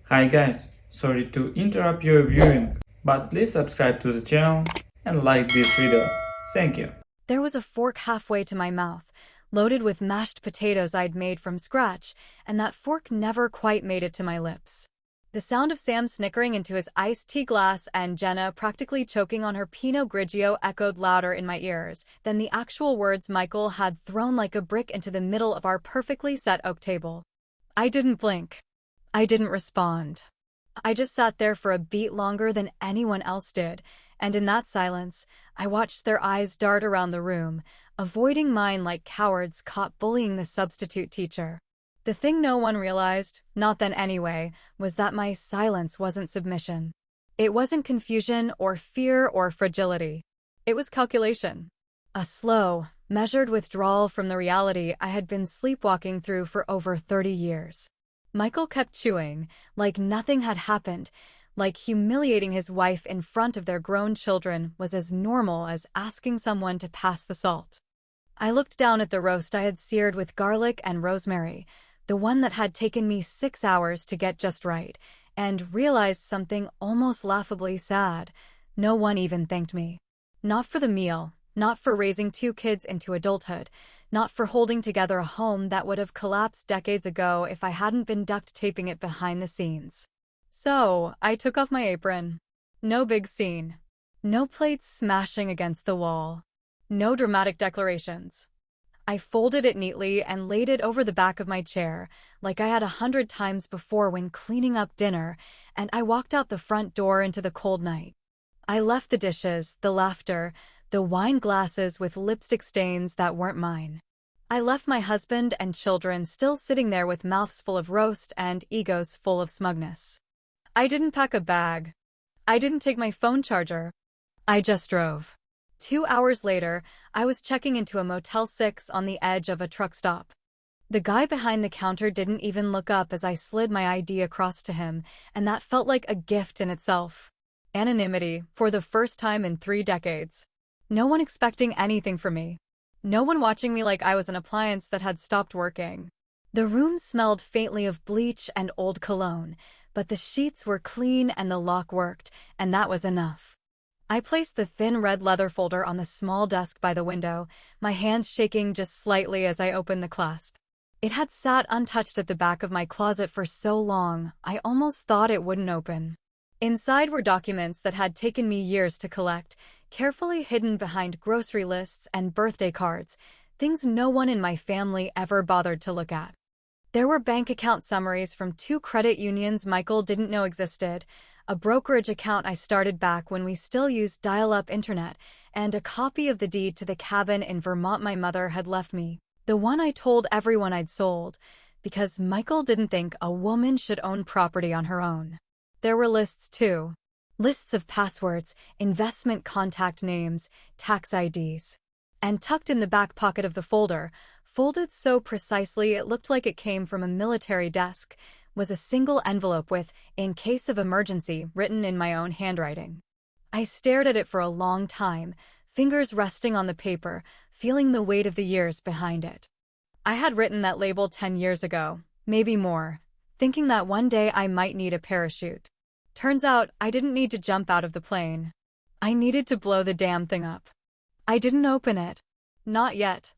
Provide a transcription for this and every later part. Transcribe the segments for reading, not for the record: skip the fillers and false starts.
Hi guys, sorry to interrupt your viewing, but please subscribe to the channel and like this video. Thank you. There was a fork halfway to my mouth, loaded with mashed potatoes I'd made from scratch, and that fork never quite made it to my lips. The sound of Sam snickering into his iced tea glass and Jenna practically choking on her Pinot Grigio echoed louder in my ears than the actual words Michael had thrown like a brick into the middle of our perfectly set oak table. I didn't blink. I didn't respond. I just sat there for a beat longer than anyone else did, and in that silence, I watched their eyes dart around the room, avoiding mine like cowards caught bullying the substitute teacher. The thing no one realized, not then anyway, was that my silence wasn't submission. It wasn't confusion or fear or fragility. It was calculation. A slow, measured withdrawal from the reality I had been sleepwalking through for over 30 years. Michael kept chewing, like nothing had happened, like humiliating his wife in front of their grown children was as normal as asking someone to pass the salt. I looked down at the roast I had seared with garlic and rosemary, the one that had taken me 6 hours to get just right, and realized something almost laughably sad. No one even thanked me. Not for the meal, not for raising 2 kids into adulthood, not for holding together a home that would have collapsed decades ago if I hadn't been duct taping it behind the scenes. So, I took off my apron. No big scene. No plates smashing against the wall. No dramatic declarations. I folded it neatly and laid it over the back of my chair, like I had 100 times before when cleaning up dinner, and I walked out the front door into the cold night. I left the dishes, the laughter, the wine glasses with lipstick stains that weren't mine. I left my husband and children still sitting there with mouths full of roast and egos full of smugness. I didn't pack a bag. I didn't take my phone charger. I just drove. 2 hours later, I was checking into a Motel 6 on the edge of a truck stop. The guy behind the counter didn't even look up as I slid my ID across to him, and that felt like a gift in itself. Anonymity, for the first time in 3 decades. No one expecting anything from me. No one watching me like I was an appliance that had stopped working. The room smelled faintly of bleach and old cologne, but the sheets were clean and the lock worked, and that was enough. I placed the thin red leather folder on the small desk by the window, my hands shaking just slightly as I opened the clasp. It had sat untouched at the back of my closet for so long, I almost thought it wouldn't open. Inside were documents that had taken me years to collect, carefully hidden behind grocery lists and birthday cards, things no one in my family ever bothered to look at. There were bank account summaries from 2 credit unions Michael didn't know existed, a brokerage account I started back when we still used dial-up internet, and a copy of the deed to the cabin in Vermont my mother had left me, the one I told everyone I'd sold, because Michael didn't think a woman should own property on her own. There were lists too. Lists of passwords, investment contact names, tax IDs. And tucked in the back pocket of the folder, folded so precisely it looked like it came from a military desk, was a single envelope with, "In case of emergency," written in my own handwriting. I stared at it for a long time, fingers resting on the paper, feeling the weight of the years behind it. I had written that label 10 years ago, maybe more, thinking that one day I might need a parachute. Turns out I didn't need to jump out of the plane. I needed to blow the damn thing up. I didn't open it. Not yet.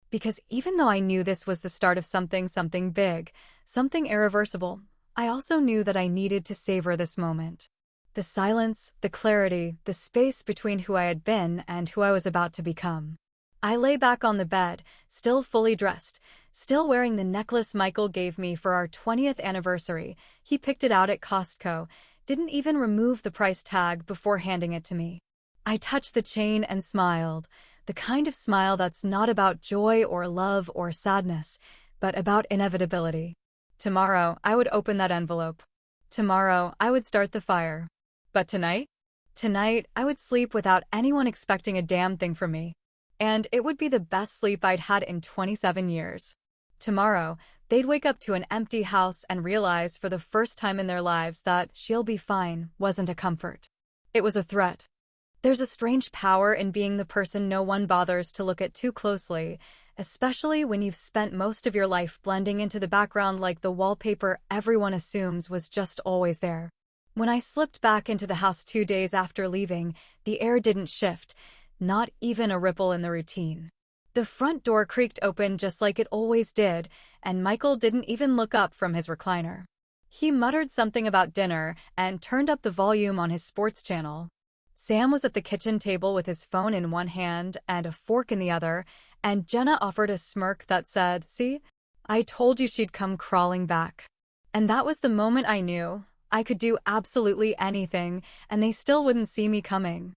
Because even though I knew this was the start of something big, something irreversible, I also knew that I needed to savor this moment. The silence, the clarity, the space between who I had been and who I was about to become. I lay back on the bed, still fully dressed, still wearing the necklace Michael gave me for our 20th anniversary. He picked it out at Costco, didn't even remove the price tag before handing it to me. I touched the chain and smiled. The kind of smile that's not about joy or love or sadness, but about inevitability. Tomorrow, I would open that envelope. Tomorrow, I would start the fire. But tonight? Tonight, I would sleep without anyone expecting a damn thing from me. And it would be the best sleep I'd had in 27 years. Tomorrow, they'd wake up to an empty house and realize for the first time in their lives that "she'll be fine" wasn't a comfort. It was a threat. There's a strange power in being the person no one bothers to look at too closely, especially when you've spent most of your life blending into the background like the wallpaper everyone assumes was just always there. When I slipped back into the house 2 days after leaving, the air didn't shift, not even a ripple in the routine. The front door creaked open just like it always did, and Michael didn't even look up from his recliner. He muttered something about dinner and turned up the volume on his sports channel. Sam was at the kitchen table with his phone in one hand and a fork in the other, and Jenna offered a smirk that said, "See? I told you she'd come crawling back." And that was the moment I knew I could do absolutely anything, and they still wouldn't see me coming.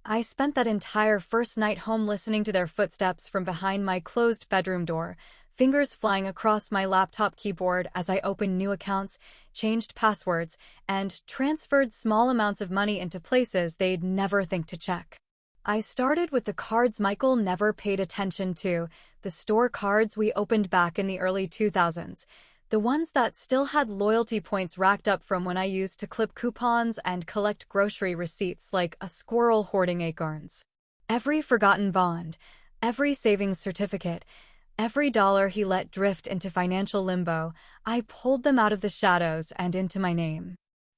I spent that entire first night home listening to their footsteps from behind my closed bedroom door, fingers flying across my laptop keyboard as I opened new accounts, changed passwords, and transferred small amounts of money into places they'd never think to check. I started with the cards Michael never paid attention to, the store cards we opened back in the early 2000s, the ones that still had loyalty points racked up from when I used to clip coupons and collect grocery receipts like a squirrel hoarding acorns. Every forgotten bond, every savings certificate, every dollar he let drift into financial limbo, I pulled them out of the shadows and into my name.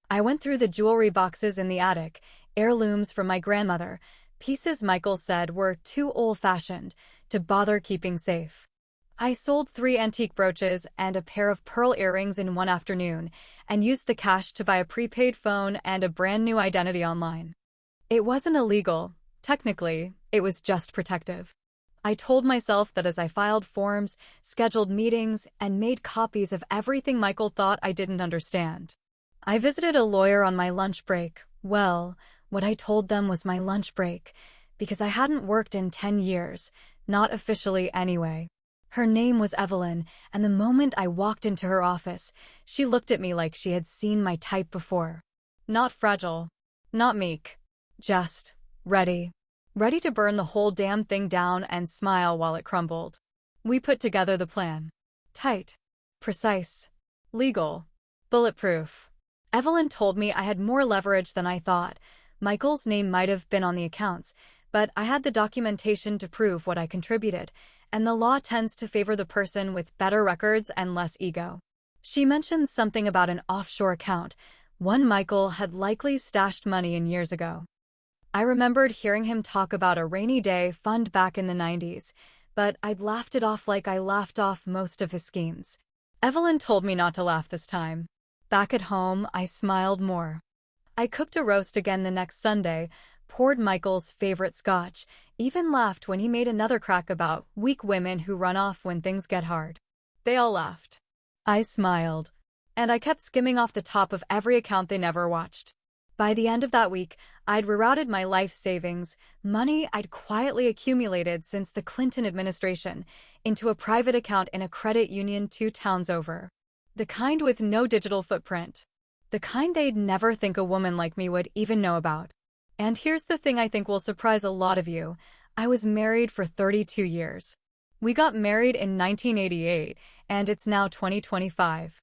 I went through the jewelry boxes in the attic, heirlooms from my grandmother, pieces Michael said were too old-fashioned to bother keeping safe. I sold 3 antique brooches and a pair of pearl earrings in one afternoon and used the cash to buy a prepaid phone and a brand new identity online. It wasn't illegal. Technically, it was just protective. I told myself that as I filed forms, scheduled meetings, and made copies of everything Michael thought I didn't understand. I visited a lawyer on my lunch break. Well, what I told them was my lunch break, because I hadn't worked in 10 years, not officially anyway. Her name was Evelyn, and the moment I walked into her office, she looked at me like she had seen my type before. Not fragile, not meek, just ready. Ready to burn the whole damn thing down and smile while it crumbled. We put together the plan. Tight, precise, legal, bulletproof. Evelyn told me I had more leverage than I thought. Michael's name might have been on the accounts, but I had the documentation to prove what I contributed, and the law tends to favor the person with better records and less ego. She mentioned something about an offshore account, one Michael had likely stashed money in years ago. I remembered hearing him talk about a rainy day fund back in the 90s, but I'd laughed it off like I laughed off most of his schemes. Evelyn told me not to laugh this time. Back at home, I smiled more. I cooked a roast again the next Sunday, poured Michael's favorite scotch, even laughed when he made another crack about weak women who run off when things get hard. They all laughed. I smiled. And I kept skimming off the top of every account they never watched. By the end of that week, I'd rerouted my life savings, money I'd quietly accumulated since the Clinton administration, into a private account in a credit union 2 towns over. The kind with no digital footprint. The kind they'd never think a woman like me would even know about. And here's the thing I think will surprise a lot of you. I was married for 32 years. We got married in 1988, and it's now 2025.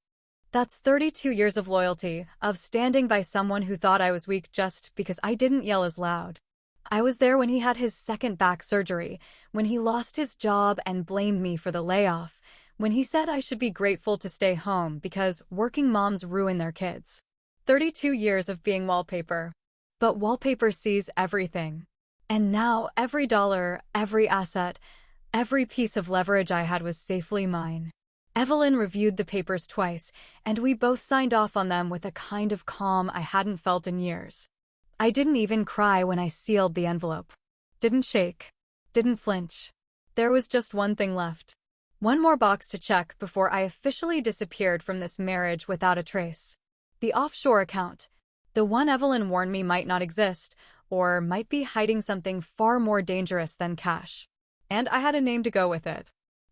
That's 32 years of loyalty, of standing by someone who thought I was weak just because I didn't yell as loud. I was there when he had his second back surgery, when he lost his job and blamed me for the layoff, when he said I should be grateful to stay home because working moms ruin their kids. 32 years of being wallpaper. But wallpaper sees everything. And now every dollar, every asset, every piece of leverage I had was safely mine. Evelyn reviewed the papers twice, and we both signed off on them with a kind of calm I hadn't felt in years. I didn't even cry when I sealed the envelope. Didn't shake. Didn't flinch. There was just one thing left. One more box to check before I officially disappeared from this marriage without a trace. The offshore account. The one Evelyn warned me might not exist, or might be hiding something far more dangerous than cash. And I had a name to go with it.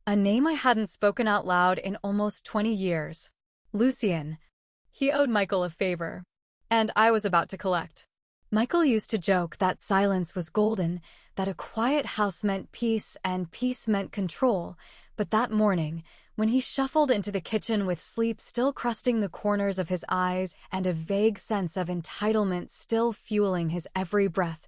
A name I hadn't spoken out loud in almost 20 years. Lucien. He owed Michael a favor. And I was about to collect. Michael used to joke that silence was golden, that a quiet house meant peace and peace meant control, but that morning, when he shuffled into the kitchen with sleep still crusting the corners of his eyes and a vague sense of entitlement still fueling his every breath,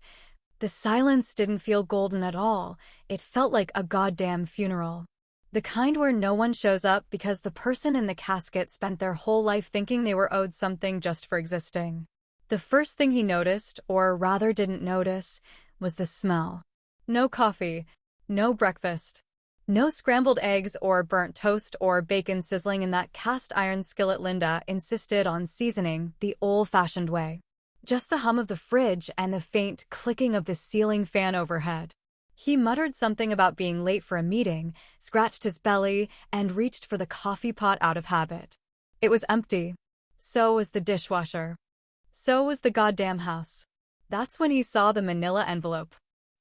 The silence didn't feel golden at all. It felt like a goddamn funeral. The kind where no one shows up because the person in the casket spent their whole life thinking they were owed something just for existing. The first thing he noticed, or rather didn't notice, was the smell. No coffee, no breakfast, no scrambled eggs or burnt toast or bacon sizzling in that cast iron skillet Linda insisted on seasoning the old-fashioned way. Just the hum of the fridge and the faint clicking of the ceiling fan overhead. He muttered something about being late for a meeting, scratched his belly, and reached for the coffee pot out of habit. It was empty. So was the dishwasher. So was the goddamn house. That's when he saw the manila envelope.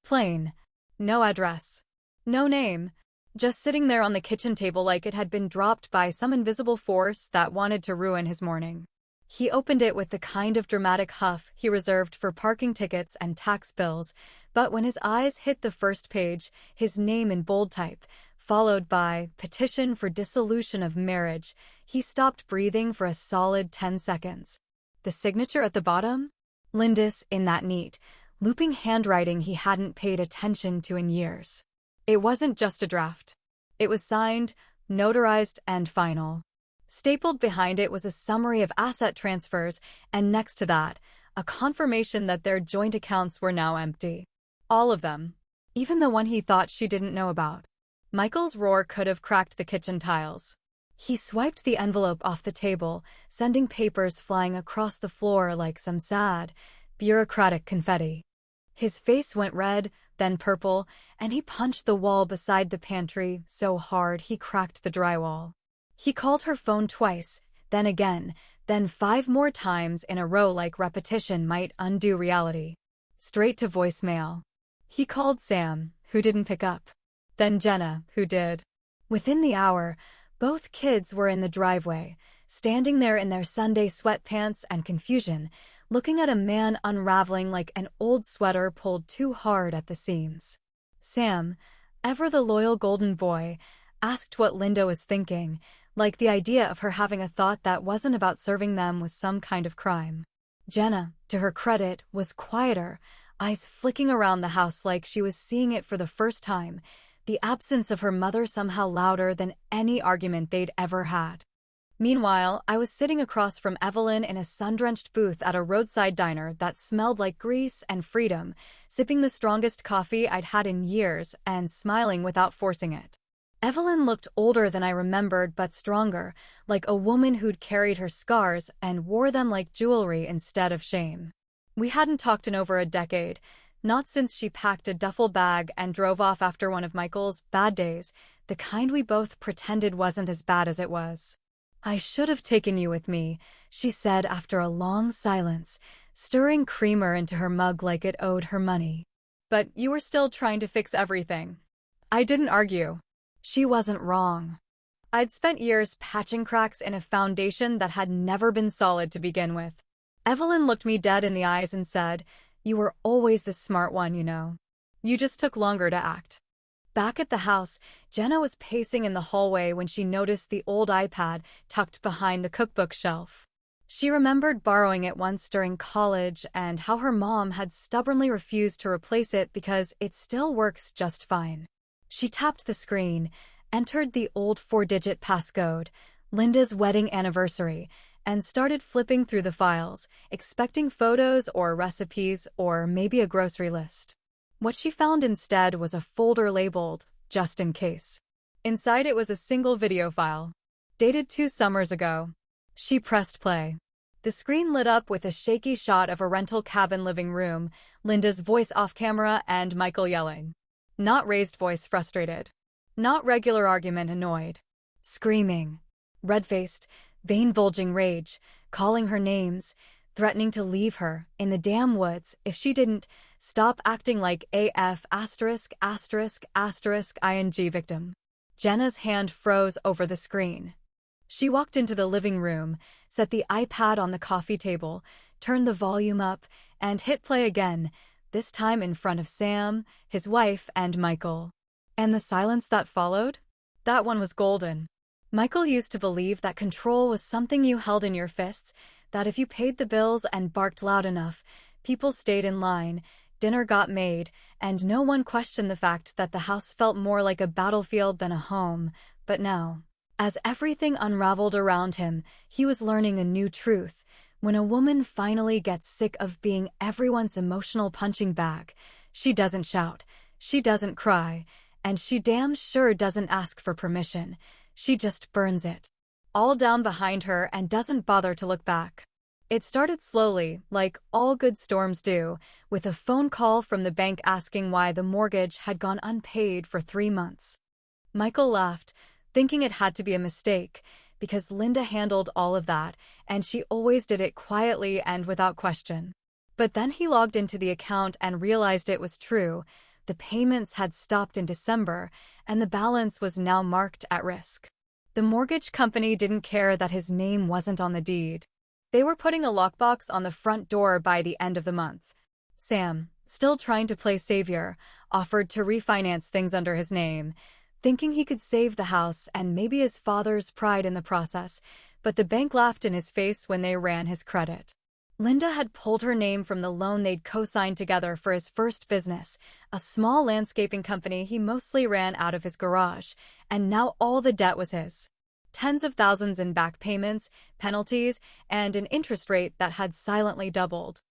Plain. No address. No name. Just sitting there on the kitchen table like it had been dropped by some invisible force that wanted to ruin his morning. He opened it with the kind of dramatic huff he reserved for parking tickets and tax bills, but when his eyes hit the first page, his name in bold type, followed by Petition for Dissolution of Marriage, he stopped breathing for a solid 10 seconds. The signature at the bottom? Lindis in that neat, looping handwriting he hadn't paid attention to in years. It wasn't just a draft. It was signed, notarized, and final. Stapled behind it was a summary of asset transfers, and next to that, a confirmation that their joint accounts were now empty. All of them. Even the one he thought she didn't know about. Michael's roar could have cracked the kitchen tiles. He swiped the envelope off the table, sending papers flying across the floor like some sad, bureaucratic confetti. His face went red, then purple, and he punched the wall beside the pantry so hard he cracked the drywall. He called her phone twice, then again, then 5 more times in a row like repetition might undo reality. Straight to voicemail. He called Sam, who didn't pick up. Then Jenna, who did. Within the hour, both kids were in the driveway, standing there in their Sunday sweatpants and confusion, looking at a man unraveling like an old sweater pulled too hard at the seams. Sam, ever the loyal golden boy, asked what Linda was thinking, like the idea of her having a thought that wasn't about serving them was some kind of crime. Jenna, to her credit, was quieter, eyes flicking around the house like she was seeing it for the first time, the absence of her mother somehow louder than any argument they'd ever had. Meanwhile, I was sitting across from Evelyn in a sun-drenched booth at a roadside diner that smelled like grease and freedom, sipping the strongest coffee I'd had in years and smiling without forcing it. Evelyn looked older than I remembered but stronger, like a woman who'd carried her scars and wore them like jewelry instead of shame. We hadn't talked in over a decade, not since she packed a duffel bag and drove off after one of Michael's bad days, the kind we both pretended wasn't as bad as it was. "I should have taken you with me," she said after a long silence, stirring creamer into her mug like it owed her money. "But you were still trying to fix everything." I didn't argue. She wasn't wrong. I'd spent years patching cracks in a foundation that had never been solid to begin with. Evelyn looked me dead in the eyes and said, "You were always the smart one, you know. You just took longer to act." Back at the house, Jenna was pacing in the hallway when she noticed the old iPad tucked behind the cookbook shelf. She remembered borrowing it once during college and how her mom had stubbornly refused to replace it because it still works just fine. She tapped the screen, entered the old 4-digit passcode, Linda's wedding anniversary, and started flipping through the files, expecting photos or recipes or maybe a grocery list. What she found instead was a folder labeled, "Just in case." Inside it was a single video file, dated 2 summers ago. She pressed play. The screen lit up with a shaky shot of a rental cabin living room, Linda's voice off camera, and Michael yelling. Not raised voice frustrated. Not regular argument annoyed. Screaming. Red-faced, vein-bulging rage, calling her names, threatening to leave her in the damn woods if she didn't stop acting like AF ****ing victim. Jenna's hand froze over the screen. She walked into the living room, set the iPad on the coffee table, turned the volume up, and hit play again, this time in front of Sam, his wife, and Michael. And the silence that followed? That one was golden. Michael used to believe that control was something you held in your fists, that if you paid the bills and barked loud enough, people stayed in line, dinner got made, and no one questioned the fact that the house felt more like a battlefield than a home. But now, as everything unraveled around him, he was learning a new truth. When a woman finally gets sick of being everyone's emotional punching bag, she doesn't shout, she doesn't cry, and she damn sure doesn't ask for permission. She just burns it all down behind her and doesn't bother to look back. It started slowly, like all good storms do, with a phone call from the bank asking why the mortgage had gone unpaid for 3 months. Michael laughed, thinking it had to be a mistake, because Linda handled all of that, and she always did it quietly and without question. But then he logged into the account and realized it was true. The payments had stopped in December, and the balance was now marked at risk. The mortgage company didn't care that his name wasn't on the deed. They were putting a lockbox on the front door by the end of the month. Sam, still trying to play savior, offered to refinance things under his name, thinking he could save the house and maybe his father's pride in the process, but the bank laughed in his face when they ran his credit. Linda had pulled her name from the loan they'd co-signed together for his first business, a small landscaping company he mostly ran out of his garage, and now all the debt was his. Tens of thousands in back payments, penalties, and an interest rate that had silently doubled.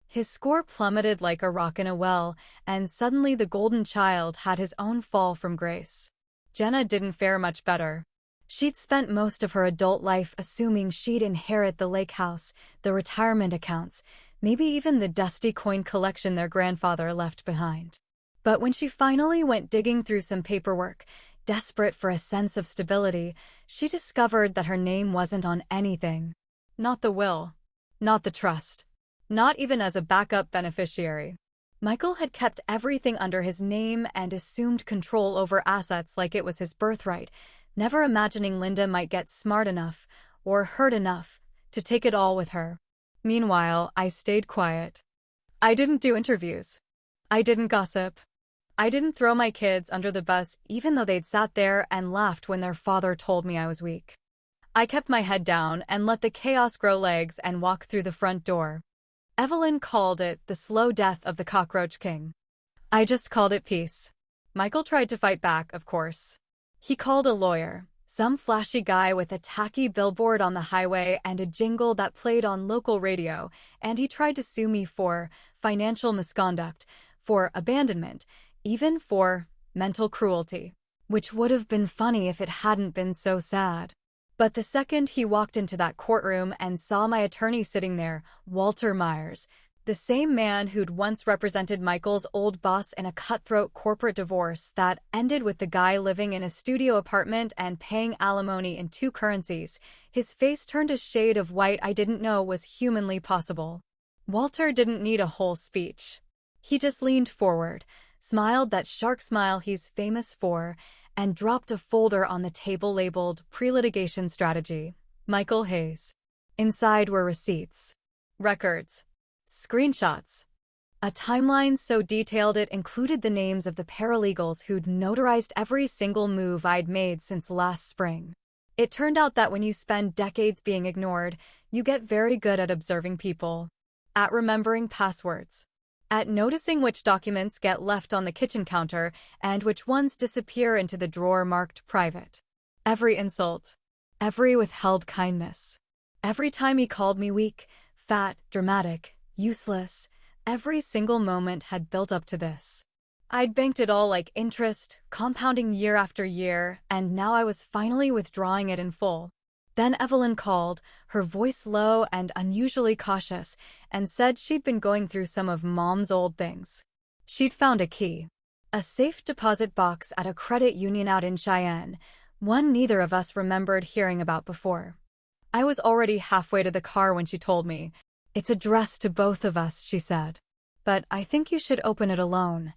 His score plummeted like a rock in a well, and suddenly the golden child had his own fall from grace. Jenna didn't fare much better. She'd spent most of her adult life assuming she'd inherit the lake house, the retirement accounts, maybe even the dusty coin collection their grandfather left behind. But when she finally went digging through some paperwork, desperate for a sense of stability, she discovered that her name wasn't on anything. Not the will. Not the trust. Not even as a backup beneficiary. Michael had kept everything under his name and assumed control over assets like it was his birthright, never imagining Linda might get smart enough, or hurt enough, to take it all with her. Meanwhile, I stayed quiet. I didn't do interviews. I didn't gossip. I didn't throw my kids under the bus even though they'd sat there and laughed when their father told me I was weak. I kept my head down and let the chaos grow legs and walk through the front door. Evelyn called it the slow death of the cockroach king. I just called it peace. Michael tried to fight back, of course. He called a lawyer, some flashy guy with a tacky billboard on the highway and a jingle that played on local radio, and he tried to sue me for financial misconduct, for abandonment, even for mental cruelty, which would have been funny if it hadn't been so sad. But the second he walked into that courtroom and saw my attorney sitting there, Walter Myers, the same man who'd once represented Michael's old boss in a cutthroat corporate divorce that ended with the guy living in a studio apartment and paying alimony in 2 currencies, his face turned a shade of white I didn't know was humanly possible. Walter didn't need a whole speech. He just leaned forward, smiled that shark smile he's famous for, and dropped a folder on the table labeled Pre-Litigation Strategy. Michael Hayes. Inside were receipts, records, screenshots. A timeline so detailed it included the names of the paralegals who'd notarized every single move I'd made since last spring. It turned out that when you spend decades being ignored, you get very good at observing people, at remembering passwords, at noticing which documents get left on the kitchen counter and which ones disappear into the drawer marked private. Every insult, every withheld kindness, every time he called me weak, fat, dramatic, useless, every single moment had built up to this. I'd banked it all like interest, compounding year after year, and now I was finally withdrawing it in full. Then Evelyn called, her voice low and unusually cautious, and said she'd been going through some of Mom's old things. She'd found a key. A safe deposit box at a credit union out in Cheyenne, one neither of us remembered hearing about before. I was already halfway to the car when she told me. It's addressed to both of us, she said. But I think you should open it alone.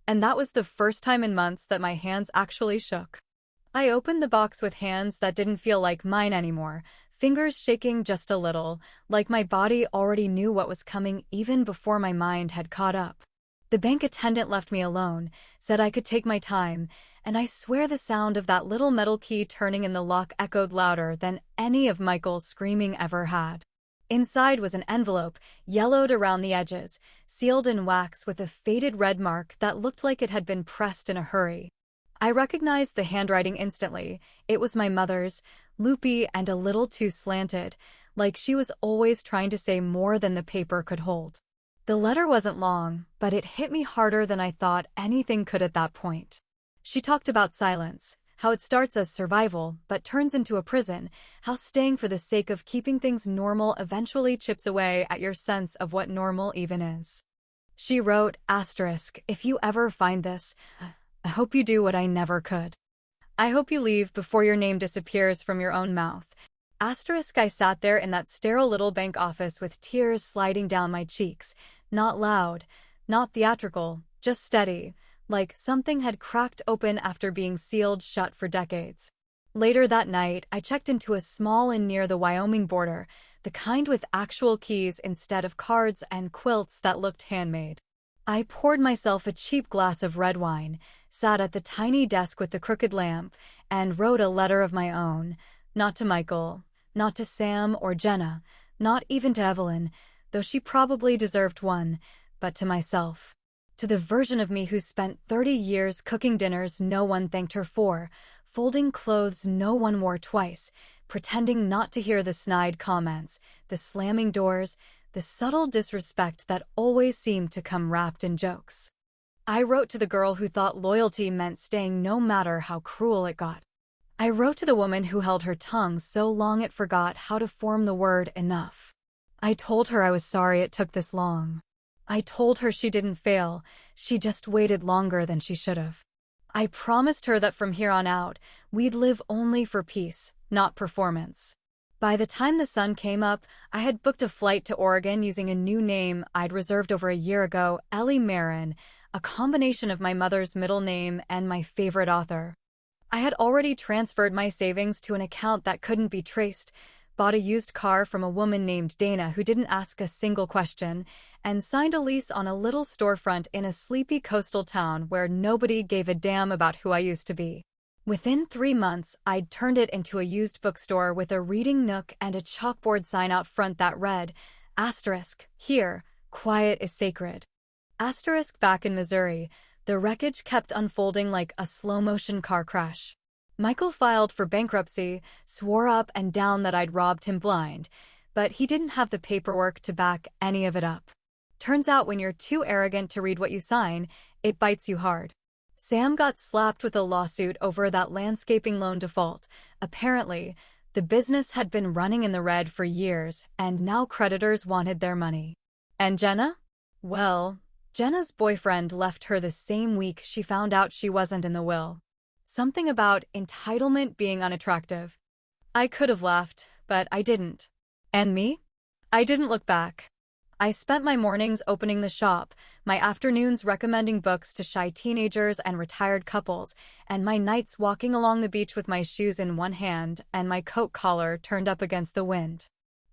And that was the first time in months that my hands actually shook. I opened the box with hands that didn't feel like mine anymore, fingers shaking just a little, like my body already knew what was coming even before my mind had caught up. The bank attendant left me alone, said I could take my time, and I swear the sound of that little metal key turning in the lock echoed louder than any of Michael's screaming ever had. Inside was an envelope, yellowed around the edges, sealed in wax with a faded red mark that looked like it had been pressed in a hurry. I recognized the handwriting instantly. It was my mother's, loopy and a little too slanted, like she was always trying to say more than the paper could hold. The letter wasn't long, but it hit me harder than I thought anything could at that point. She talked about silence, how it starts as survival but turns into a prison, how staying for the sake of keeping things normal eventually chips away at your sense of what normal even is. She wrote, "If you ever find this, I hope you do what I never could. I hope you leave before your name disappears from your own mouth." I sat there in that sterile little bank office with tears sliding down my cheeks, not loud, not theatrical, just steady, like something had cracked open after being sealed shut for decades. Later that night, I checked into a small inn near the Wyoming border, the kind with actual keys instead of cards and quilts that looked handmade. I poured myself a cheap glass of red wine, sat at the tiny desk with the crooked lamp, and wrote a letter of my own, not to Michael, not to Sam or Jenna, not even to Evelyn, though she probably deserved one, but to myself. To the version of me who spent 30 years cooking dinners no one thanked her for, folding clothes no one wore twice, pretending not to hear the snide comments, the slamming doors, the subtle disrespect that always seemed to come wrapped in jokes. I wrote to the girl who thought loyalty meant staying no matter how cruel it got. I wrote to the woman who held her tongue so long it forgot how to form the word enough. I told her I was sorry it took this long. I told her she didn't fail, she just waited longer than she should have. I promised her that from here on out, we'd live only for peace, not performance. By the time the sun came up, I had booked a flight to Oregon using a new name I'd reserved over a year ago, Ellie Marin, a combination of my mother's middle name and my favorite author. I had already transferred my savings to an account that couldn't be traced, bought a used car from a woman named Dana who didn't ask a single question, and signed a lease on a little storefront in a sleepy coastal town where nobody gave a damn about who I used to be. Within 3 months, I'd turned it into a used bookstore with a reading nook and a chalkboard sign out front that read, "Here, quiet is sacred." Back in Missouri, the wreckage kept unfolding like a slow-motion car crash. Michael filed for bankruptcy, swore up and down that I'd robbed him blind, but he didn't have the paperwork to back any of it up. Turns out when you're too arrogant to read what you sign, it bites you hard. Sam got slapped with a lawsuit over that landscaping loan default. Apparently, the business had been running in the red for years, and now creditors wanted their money. And Jenna? Well, Jenna's boyfriend left her the same week she found out she wasn't in the will. Something about entitlement being unattractive. I could have laughed, but I didn't. And me? I didn't look back. I spent my mornings opening the shop, my afternoons recommending books to shy teenagers and retired couples, and my nights walking along the beach with my shoes in one hand and my coat collar turned up against the wind.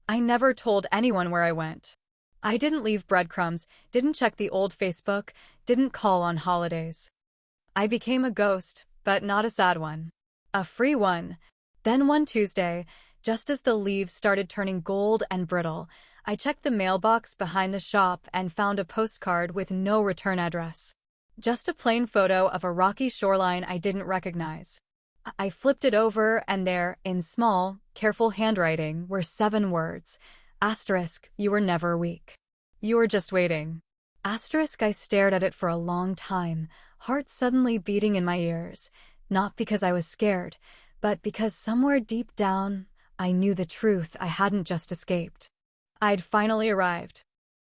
I never told anyone where I went. I didn't leave breadcrumbs, didn't check the old Facebook, didn't call on holidays. I became a ghost, but not a sad one. A free one. Then one Tuesday, just as the leaves started turning gold and brittle, I checked the mailbox behind the shop and found a postcard with no return address. Just a plain photo of a rocky shoreline I didn't recognize. I flipped it over and there, in small, careful handwriting, were 7 words. You were never weak. You were just waiting. I stared at it for a long time, heart suddenly beating in my ears, not because I was scared, but because somewhere deep down, I knew the truth I hadn't just escaped. I'd finally arrived.